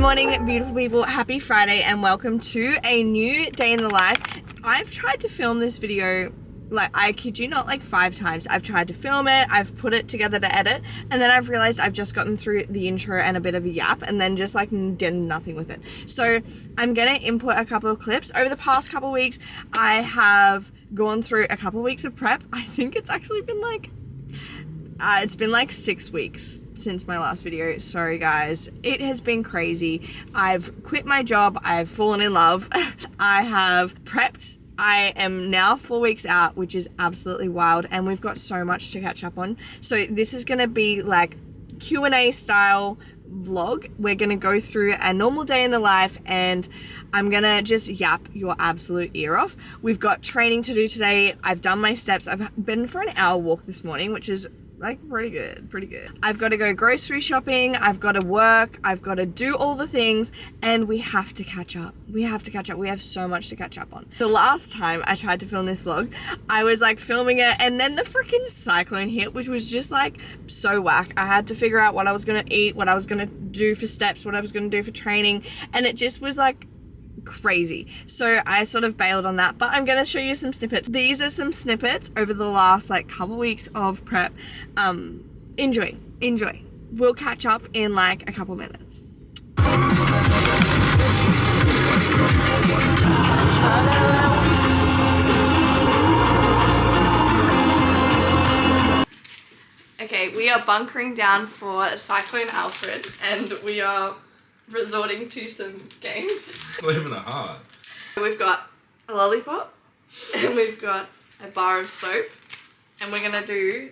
Good morning, beautiful people. Happy Friday and welcome to a new day in the life. I've tried to film this video, like, I kid you not, like 5 times. I've tried to film it, I've put it together to edit, and then I've realized I've just gotten through the intro and a bit of a yap and then just like did nothing with it. So I'm gonna input a couple of clips. Over the past couple of weeks, I have gone through a couple of weeks of prep. I think it's actually been like it's been like 6 weeks since my last video. Sorry guys, it has been crazy. I've quit my job, I've fallen in love, I have prepped. I am now 4 weeks out, which is absolutely wild, and we've got so much to catch up on. So this is gonna be like Q&A style vlog. We're gonna go through a normal day in the life and I'm gonna just yap your absolute ear off. We've got training to do today. I've done my steps. I've been for an hour walk this morning, which is like pretty good. I've got to go grocery shopping, I've got to work, I've got to do all the things, and we have to catch up. We have so much to catch up on. The last time I tried to film this vlog, I was like filming it and then the freaking cyclone hit, which was just like so whack. I had to figure out what I was gonna eat, what I was gonna do for steps, what I was gonna do for training, and it just was like crazy. So I sort of bailed on that, but I'm gonna show you some snippets. These are some snippets over the last like couple weeks of prep. Enjoy. We'll catch up in like a couple minutes. Okay, we are bunkering down for Cyclone Alfred and we are resorting to some games. Living it hard. We've got a lollipop and we've got a bar of soap and we're gonna do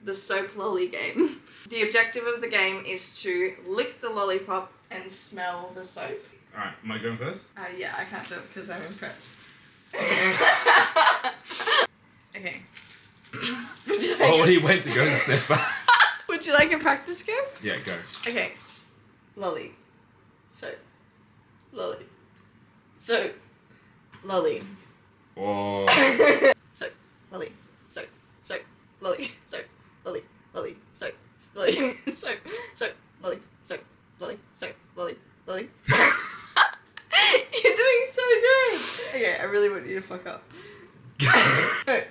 the soap lolly game. The objective of the game is to lick the lollipop and smell the soap. Alright, am I going first? Yeah, I can't do it because I'm in prep. Okay. Already went to go and sniff that. Would you like a practice game? Yeah, go. Okay. Lolly. Soap. Lolly. Soap. Lolly. Oh. Soap. Lolly. Soap. Soap. Lolly. Soap. Lolly. Lolly. Soap. Lolly. Soap. Soap. Lolly. Soap. Lolly. Soap. Lolly. Lolly. You're doing so good. Okay, I really want you to fuck up. I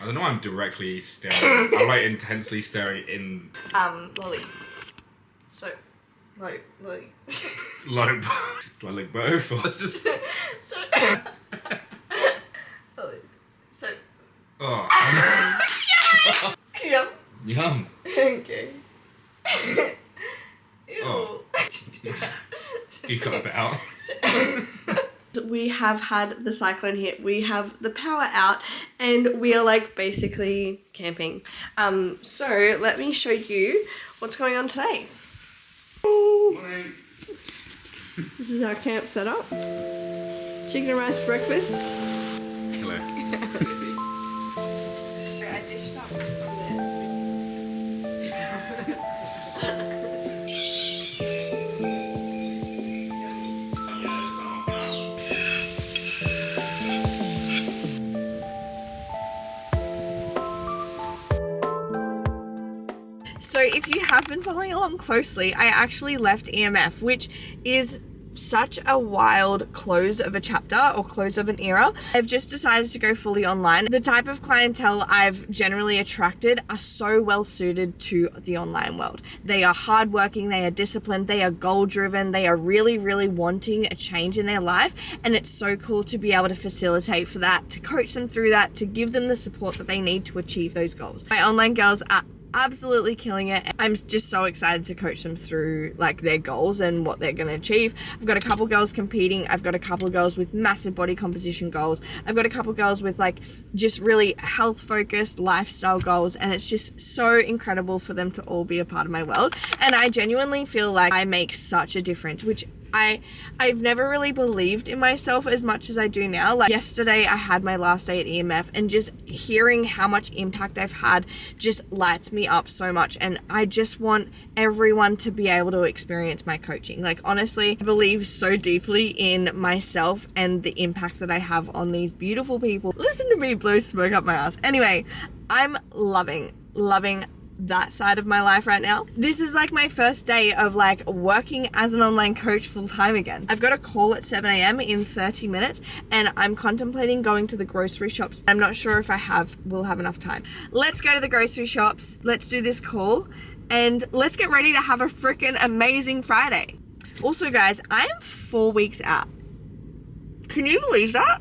don't know why I'm directly staring. I'm like intensely staring in. Lolly. Soap. Lolly. Lolly. Like, do I lick both or just? Soap. Lolly. Soap. Oh. Yes! Yum. Yum. Okay. Ew. Oh. You cut a bit out. We have had the cyclone hit, we have the power out, and we are like basically camping. So let me show you what's going on today. This is our camp setup. Chicken and rice breakfast. Hello. I dished up some of this. So if you have been following along closely, I actually left EMF, which is such a wild close of a chapter or close of an era. I've just decided to go fully online. The type of clientele I've generally attracted are so well suited to the online world. They are hardworking, they are disciplined, they are goal driven, they are really, really wanting a change in their life. And it's so cool to be able to facilitate for that, to coach them through that, to give them the support that they need to achieve those goals. My online girls are absolutely killing it. I'm just so excited to coach them through like their goals and what they're going to achieve. I've got a couple girls competing. I've got a couple of girls with massive body composition goals. I've got a couple of girls with like just really health focused lifestyle goals, and it's just so incredible for them to all be a part of my world. And I genuinely feel like I make such a difference, which I've never really believed in myself as much as I do now. Like yesterday I had my last day at EMF, and just hearing how much impact I've had just lights me up so much, and I just want everyone to be able to experience my coaching. Like honestly, I believe so deeply in myself and the impact that I have on these beautiful people. Listen to me blow smoke up my ass. Anyway, I'm loving that side of my life right now. This is like my first day of like working as an online coach full time again. I've got a call at 7 a.m. in 30 minutes and I'm contemplating going to the grocery shops. I'm not sure if will have enough time. Let's go to the grocery shops. Let's do this call and let's get ready to have a freaking amazing Friday. Also guys, I am 4 weeks out. Can you believe that?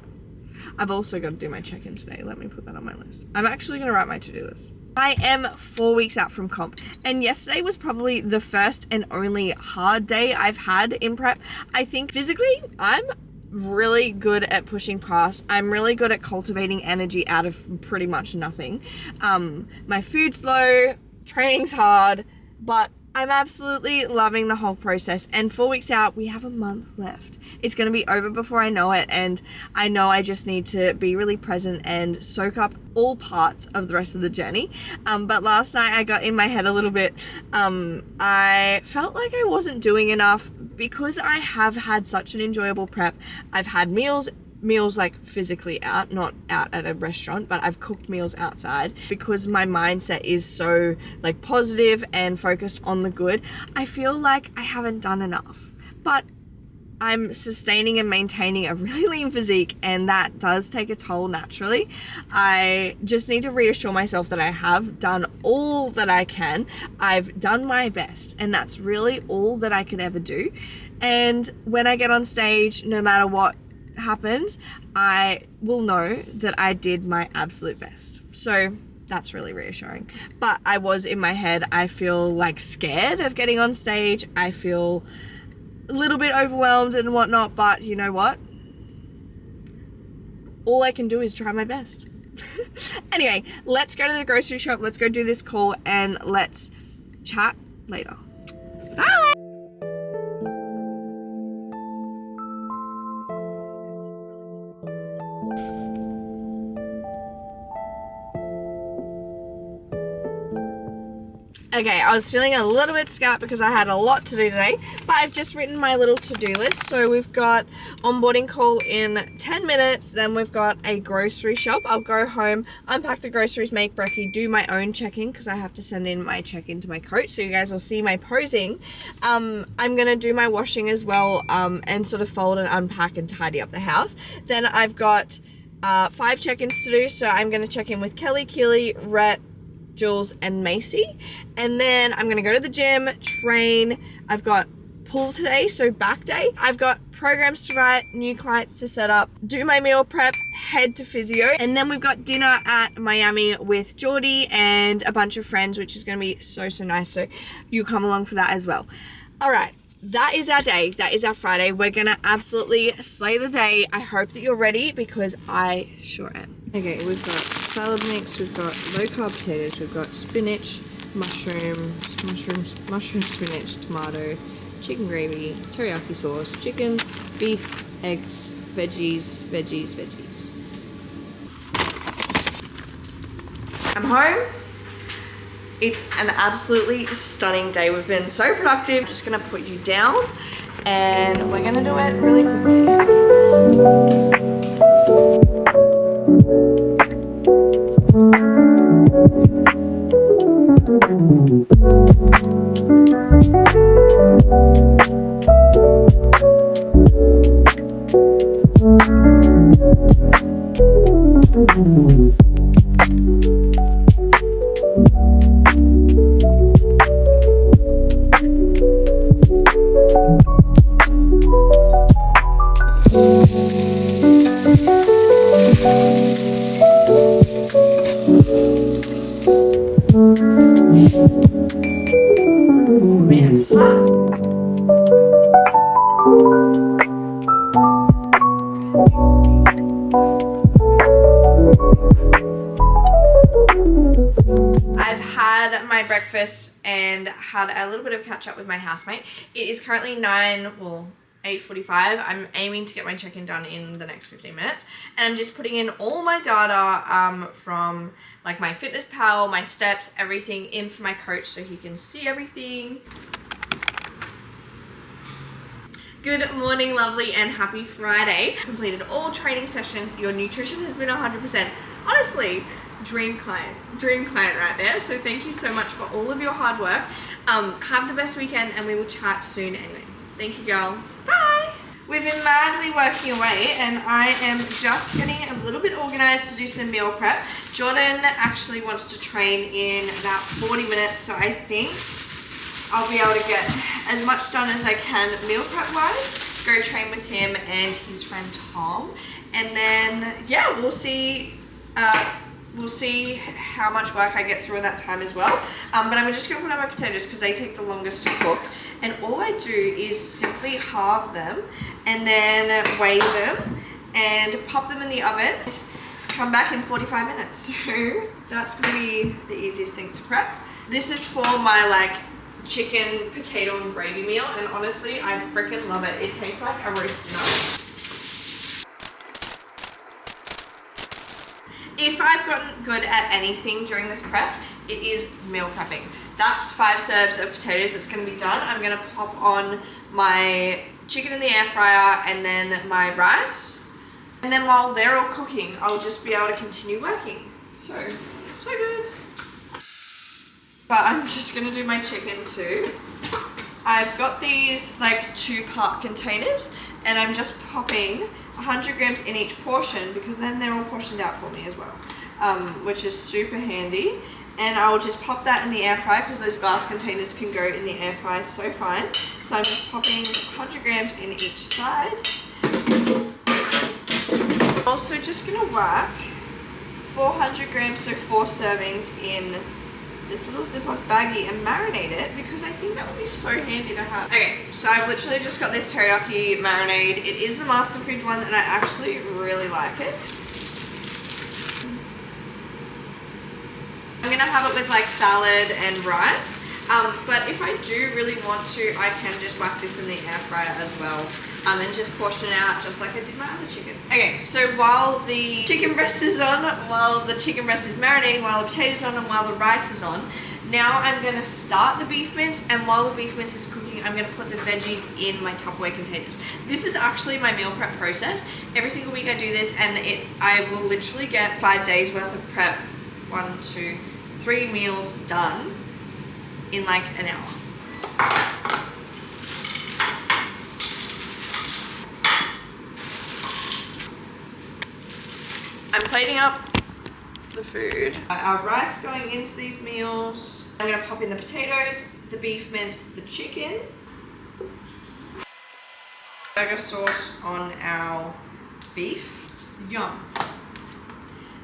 I've also got to do my check-in today. Let me put that on my list. I'm actually going to write my to-do list. I am 4 weeks out from comp, and yesterday was probably the first and only hard day I've had in prep. I think physically, I'm really good at pushing past. I'm really good at cultivating energy out of pretty much nothing. My food's low, training's hard, but I'm absolutely loving the whole process. And 4 weeks out, we have a month left. It's going to be over before I know it. And I know I just need to be really present and soak up all parts of the rest of the journey. But last night I got in my head a little bit. I felt like I wasn't doing enough because I have had such an enjoyable prep. I've had meals like physically out, not out at a restaurant, but I've cooked meals outside because my mindset is so like positive and focused on the good. I feel like I haven't done enough, but I'm sustaining and maintaining a really lean physique, and that does take a toll naturally. I just need to reassure myself that I have done all that I can. I've done my best, and that's really all that I could ever do. And when I get on stage, no matter what happens, I will know that I did my absolute best. So that's really reassuring. But I was in my head, I feel like scared of getting on stage. I feel a little bit overwhelmed and whatnot, but you know what? All I can do is try my best. Anyway, let's go to the grocery shop, let's go do this call, and let's chat later. Bye! Okay, I was feeling a little bit scared because I had a lot to do today, but I've just written my little to-do list. So we've got onboarding call in 10 minutes, then we've got a grocery shop. I'll go home, unpack the groceries, make brekkie, do my own check-in because I have to send in my check-in to my coach, so you guys will see my posing. I'm gonna do my washing as well, and sort of fold and unpack and tidy up the house. Then I've got 5 check-ins to do, so I'm gonna check in with Kelly, Keely, Rhett, Jules and Macy, and then I'm gonna go to the gym, train. I've got pool today, so back day. I've got programs to write, new clients to set up, do my meal prep, head to physio, and then we've got dinner at Miami with Geordie and a bunch of friends, which is gonna be so nice, so you come along for that as well. All right, that is our day. That is our Friday. We're gonna absolutely slay the day. I hope that you're ready because I sure am. Okay, we've got salad mix, we've got low carb potatoes, we've got spinach, mushroom, spinach, tomato, chicken gravy, teriyaki sauce, chicken, beef, eggs, veggies. I'm home. It's an absolutely stunning day. We've been so productive. Just gonna put you down and we're gonna do it really quickly. Man, it's hot. I've had my breakfast and had a little bit of catch up with my housemate. It is currently 8:45. I'm aiming to get my check-in done in the next 15 minutes. And I'm just putting in all my data from like my fitness pal, my steps, everything in for my coach so he can see everything. Good morning, lovely, and happy Friday. Completed all training sessions. Your nutrition has been 100%. Honestly, dream client right there. So thank you so much for all of your hard work. Have the best weekend, and we will chat soon anyway. Thank you, girl. Bye. We've been madly working away, and I am just getting a little bit organized to do some meal prep. Jordan actually wants to train in about 40 minutes, so I think I'll be able to get as much done as I can meal prep wise. Go train with him and his friend Tom, and then yeah, we'll see how much work I get through in that time as well. But I'm just gonna put out my potatoes because they take the longest to cook, and all I do is simply halve them and then weigh them and pop them in the oven. Come back in 45 minutes. So that's gonna be the easiest thing to prep. This is for my like chicken, potato, and gravy meal, and honestly, I freaking love it. It tastes like a roast dinner. If I've gotten good at anything during this prep, it is meal prepping. That's 5 serves of potatoes that's gonna be done. I'm gonna pop on my chicken in the air fryer and then my rice. And then while they're all cooking, I'll just be able to continue working. So good. But I'm just gonna do my chicken too. I've got these like 2-part containers, and I'm just popping 100 grams in each portion because then they're all portioned out for me as well, which is super handy. And I'll just pop that in the air fryer because those glass containers can go in the air fryer so fine. So I'm just popping 100 grams in each side. Also just gonna whack 400 grams, so 4 servings in this little Ziploc baggie and marinate it because I think that would be so handy to have. Okay, so I've literally just got this teriyaki marinade. It is the Master Food one and I actually really like it. I'm gonna have it with like salad and rice, but if I do really want to, I can just whack this in the air fryer as well, and just portion it out just like I did my other chicken. Okay, so while the chicken breast is on, while the chicken breast is marinating, while the potatoes are on, and while the rice is on, now I'm gonna start the beef mince, and while the beef mince is cooking, I'm gonna put the veggies in my Tupperware containers. This is actually my meal prep process. Every single week I do this, and I will literally get 5 days worth of prep, 1, 2, 3 meals done in like an hour. I'm plating up the food. Our rice going into these meals. I'm gonna pop in the potatoes, the beef mince, the chicken. Burger sauce on our beef. Yum.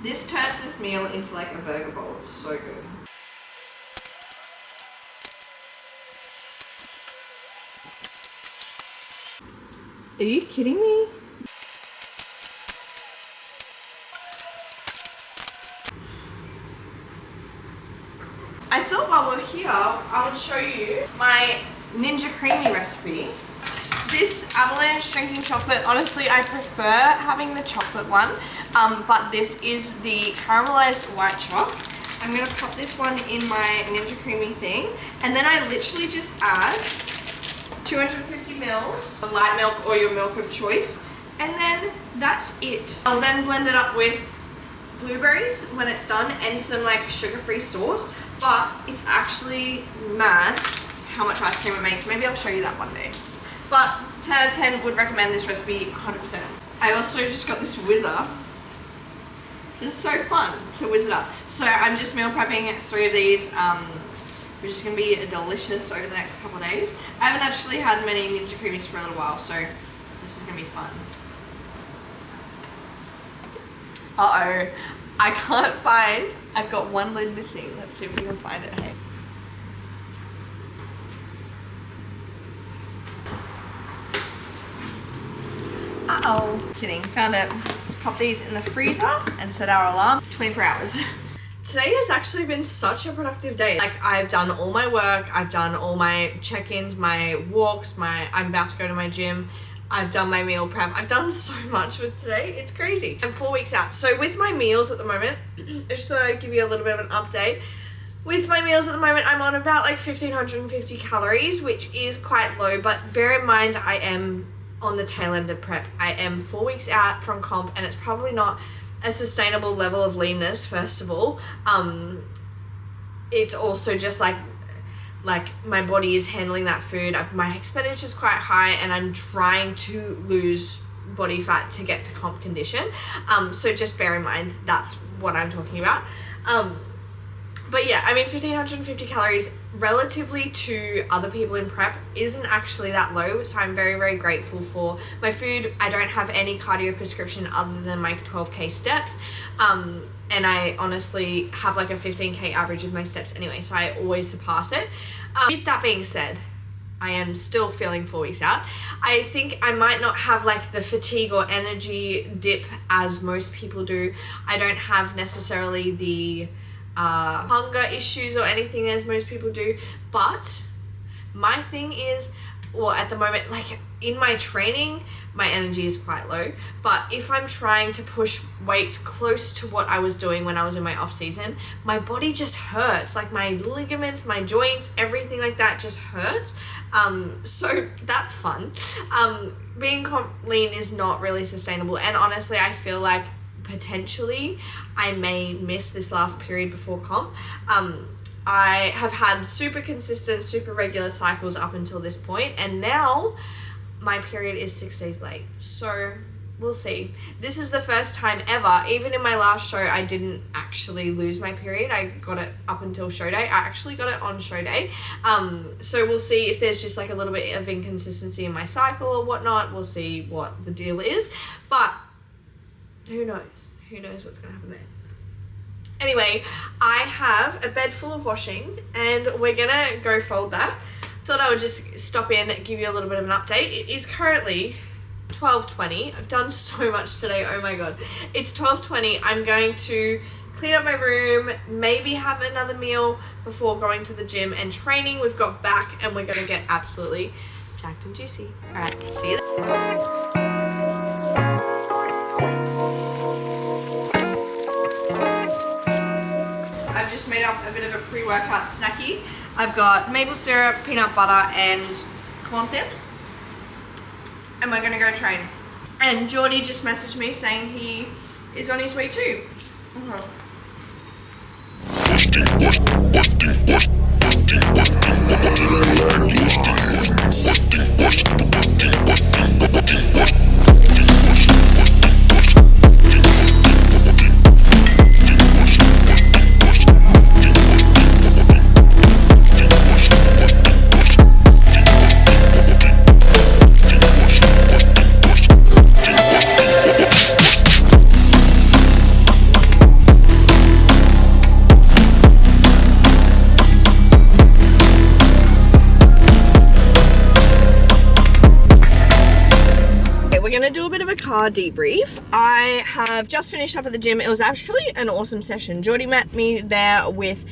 This turns this meal into like a burger bowl. It's so good. Are you kidding me? I thought while we're here, I would show you my Ninja Creamy recipe. This Avalanche drinking chocolate, honestly, I prefer having the chocolate one, but this is the caramelized white choc. I'm gonna pop this one in my Ninja Creamy thing, and then I literally just add 250 mils of light milk or your milk of choice, and then that's it. I'll then blend it up with blueberries when it's done and some like sugar-free sauce, but it's actually mad how much ice cream it makes. Maybe I'll show you that one day. But 10 out of 10 would recommend this recipe 100%. I also just got this whizzer. This is so fun to whiz it up. So I'm just meal prepping 3 of these, which is going to be delicious over the next couple of days. I haven't actually had many Ninja Creamies for a little while, so this is going to be fun. Uh-oh, I can't find, I've got one lid missing. Let's see if we can find it, hey. Uh-oh. Kidding, found it. Pop these in the freezer and set our alarm 24 hours. Today has actually been such a productive day. Like, I've done all my work, I've done all my check-ins, my walks, I'm about to go to my gym, I've done my meal prep. I've done so much with today, it's crazy. I'm 4 weeks out. So with my meals at the moment, just so I give you a little bit of an update, with my meals at the moment, I'm on about like 1,550 calories, which is quite low, but bear in mind I am on the tail end of prep. I am 4 weeks out from comp, and it's probably not a sustainable level of leanness, first of all. It's also just like my body is handling that food. My expenditure is quite high, and I'm trying to lose body fat to get to comp condition. So just bear in mind that's what I'm talking about. But yeah, I mean, 1,550 calories relatively to other people in prep isn't actually that low, so I'm very, very grateful for my food. I don't have any cardio prescription other than my 12K steps, and I honestly have like a 15K average of my steps anyway, so I always surpass it. With that being said, I am still feeling 4 weeks out. I think I might not have like the fatigue or energy dip as most people do. I don't have necessarily the hunger issues or anything as most people do, but my thing is, well, at the moment, like in my training, my energy is quite low, but if I'm trying to push weight close to what I was doing when I was in my off season, my body just hurts. Like my ligaments, my joints, everything like that just hurts. So that's fun. Being lean is not really sustainable, and honestly, I feel like potentially I may miss this last period before comp. I have had super consistent, super regular cycles up until this point, and now my period is 6 days late. So we'll see. This is the first time ever, even in my last show, I didn't actually lose my period. I got it up until show day. I actually got it on show day. So we'll see if there's just like a little bit of inconsistency in my cycle or whatnot. We'll see what the deal is, but who knows? Who knows what's going to happen there? Anyway, I have a bed full of washing, and we're going to go fold that. Thought I would just stop in and give you a little bit of an update. It is currently 12:20. I've done so much today. Oh my God. It's 12:20. I'm going to clean up my room, maybe have another meal before going to the gym and training. We've got back, and we're going to get absolutely jacked and juicy. All right, see you then. I've just made up a bit of a pre-workout snacky. I've got maple syrup, peanut butter, and corn thin. And we're gonna go train. And Geordie just messaged me saying he is on his way too. Do a bit of a car debrief. I have just finished up at the gym. It was actually an awesome session. Geordie met me there with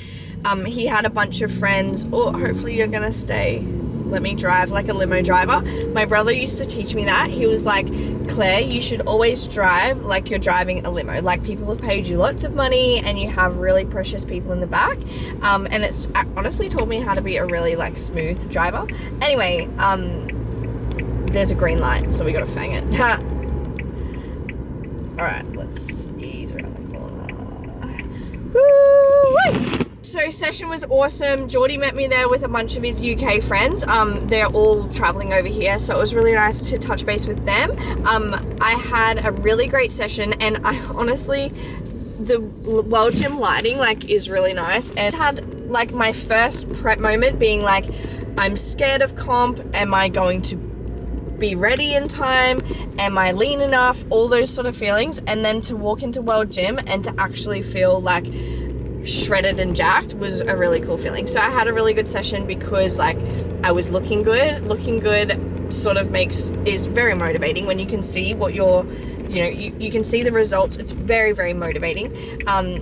he had a bunch of friends. Oh, hopefully you're gonna stay, let me drive like a limo driver. My brother used to teach me that. He was like, Claire, you should always drive like you're driving a limo, like people have paid you lots of money and you have really precious people in the back. And it's honestly taught me how to be a really like smooth driver. Anyway, there's a green light, so we gotta fang it. Alright, let's ease around the corner. Woo-wee! So session was awesome. Geordie met me there with a bunch of his UK friends. They're all traveling over here, so it was really nice to touch base with them. I had a really great session, and I honestly, the World Gym lighting like is really nice, and had like my first prep moment being like, I'm scared of comp. Am I going to be ready in time? Am I lean enough? All those sort of feelings. And then to walk into World Gym and to actually feel like shredded and jacked was a really cool feeling. So I had a really good session because like I was looking good sort of is very motivating when you can see what you're, you can see the results. It's very, very motivating.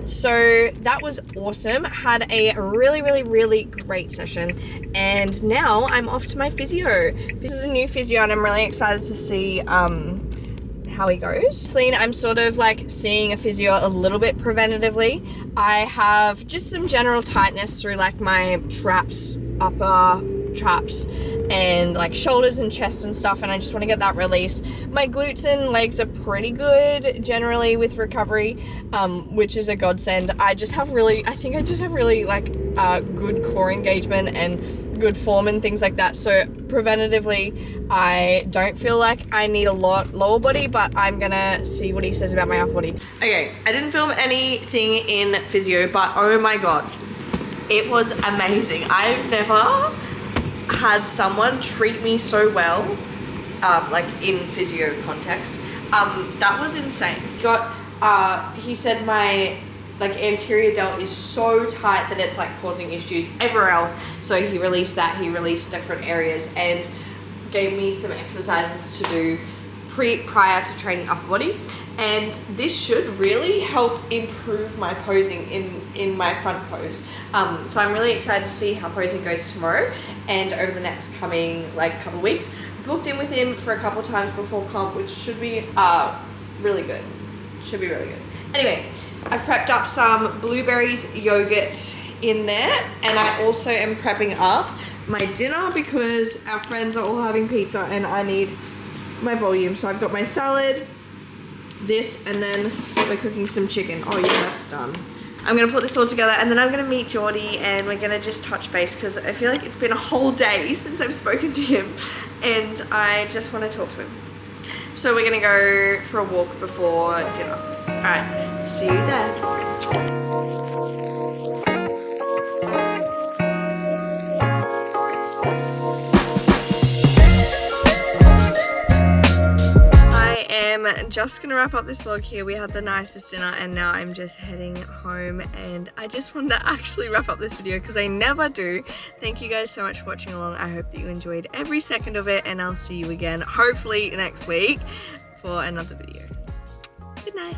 So that was awesome. Had a really, really, really great session. And now I'm off to my physio. This is a new physio, and I'm really excited to see how he goes. I'm sort of like seeing a physio a little bit preventatively. I have just some general tightness through like my traps, upper traps and like shoulders and chest and stuff, and I just want to get that released. My glutes and legs are pretty good generally with recovery, which is a godsend. I think I just have really like good core engagement and good form and things like that. So preventatively, I don't feel like I need a lot lower body, but I'm gonna see what he says about my upper body. Okay, I didn't film anything in physio, but oh my god, it was amazing. I've never had someone treat me so well, like in physio context. That was insane. He said my like anterior delt is so tight that it's like causing issues everywhere else. So he released that, he released different areas and gave me some exercises to do prior to training upper body. And this should really help improve my posing in my front pose. So I'm really excited to see how posing goes tomorrow and over the next coming like couple weeks. Booked in with him for a couple times before comp, which should be really good. Should be really good. Anyway, I've prepped up some blueberries yogurt in there, and I also am prepping up my dinner because our friends are all having pizza and I need my volume. So I've got my salad, this, and then we're cooking some chicken. Oh yeah, that's done. I'm gonna put this all together and then I'm gonna meet Geordie and we're gonna just touch base because I feel like it's been a whole day since I've spoken to him and I just want to talk to him. So we're gonna go for a walk before dinner. Alright, see you there. I'm just gonna wrap up this vlog here. We had the nicest dinner and now I'm just heading home, and I just wanted to actually wrap up this video because I never do. Thank you guys so much for watching along. I hope that you enjoyed every second of it, and I'll see you again hopefully next week for another video. Good night.